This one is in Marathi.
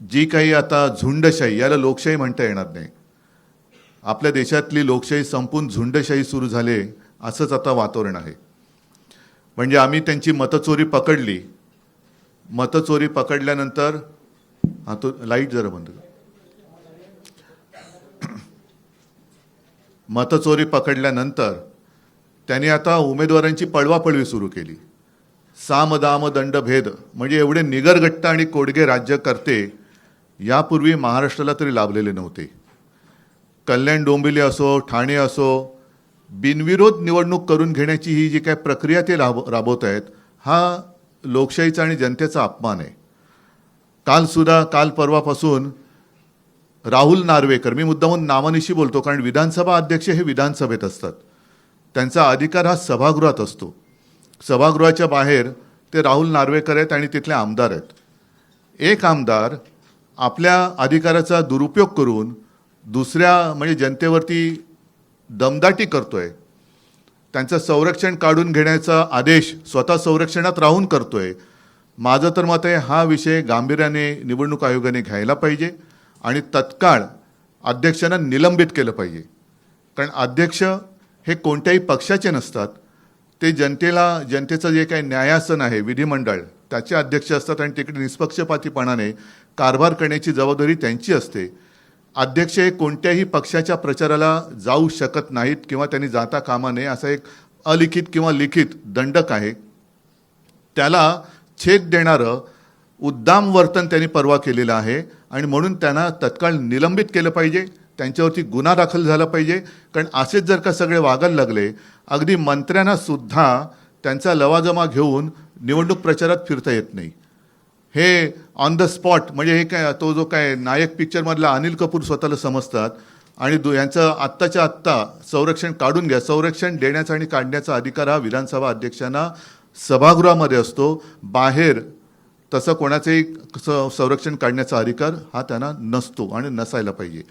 जी काही आता झुंडशाही, याला लोकशाही म्हणता येणार नाही. आपल्या देशातली लोकशाही संपून झुंडशाही सुरू झाले असंच आता वातावरण आहे. म्हणजे आम्ही त्यांची मतचोरी पकडली. मतचोरी पकडल्यानंतर हा तो लाईट जरा बंद कर. मतचोरी पकडल्यानंतर त्यांनी आता उमेदवारांची पळवापळवी सुरू केली. साम दाम दंड भेद म्हणजे एवढे निगरगट्ट आणि कोडगे राज्यकर्ते यापूर्वी महाराष्ट्राला तरी लाभलेले नव्हते. कल्याण डोंबिवली असो, ठाणे असो, बिनविरोध निवडणूक करून घेण्याची ही जी काय प्रक्रिया ते राबवत आहेत, हा लोकशाहीचा आणि जनतेचा अपमान आहे. काल परवापासून राहुल नार्वेकर, मी मुद्दामून नावानिशी बोलतो कारण विधानसभा अध्यक्ष हे विधानसभेत असतात, त्यांचा अधिकार हा सभागृहात असतो. सभागृहाच्या बाहेर ते राहुल नार्वेकर आहेत आणि तिथले आमदार आहेत. एक आमदार आपल्या अधिकाराचा दुरुपयोग करून दुसऱ्या म्हणजे जनतेवरती दमदाटी करतोय. त्यांचं संरक्षण काढून घेण्याचा आदेश स्वतः संरक्षणात राहून करतोय. माझं तर मत आहे हा विषय गांभीर्याने निवडणूक आयोगाने घ्यायला पाहिजे आणि तत्काळ अध्यक्षांना निलंबित केलं पाहिजे. कारण अध्यक्ष हे कोणत्याही पक्षाचे नसतात, ते जनतेचं जे काही न्यायासन आहे विधिमंडळ त्याचे अध्यक्ष असतात आणि तिकडे निष्पक्षपातीपणाने कारभार करण्याची जबाबदारी त्यांची असते. अध्यक्ष हे कोणत्याही पक्षाच्या प्रचाराला जाऊ शकत नाहीत किंवा त्यांनी जाता कामा नये असा एक अलिखित किंवा लिखित दंडक आहे. त्याला छेद देणारं उद्दाम वर्तन त्यांनी परवा केलेलं आहे आणि म्हणून त्यांना तत्काळ निलंबित केलं पाहिजे. त्यांच्यावरती गुन्हा दाखल झाला पाहिजे. कारण असेच जर का सगळे वागायला लागले, अगदी मंत्र्यांना सुद्धा त्यांचा लवाजमा घेऊन निवडणूक प्रचारात फिरता येत नाही. हे ऑन द स्पॉट म्हणजे हे काय तो जो काय नायक पिक्चरमधला अनिल कपूर स्वतःला समजतात आणि यांचं आत्ताच्या आत्ता संरक्षण काढून घ्या. संरक्षण देण्याचा आणि काढण्याचा अधिकार हा विधानसभा अध्यक्षांना सभागृहामध्ये असतो. बाहेर तसं कोणाचंही संरक्षण काढण्याचा अधिकार हा त्यांना नसतो आणि नसायला पाहिजे.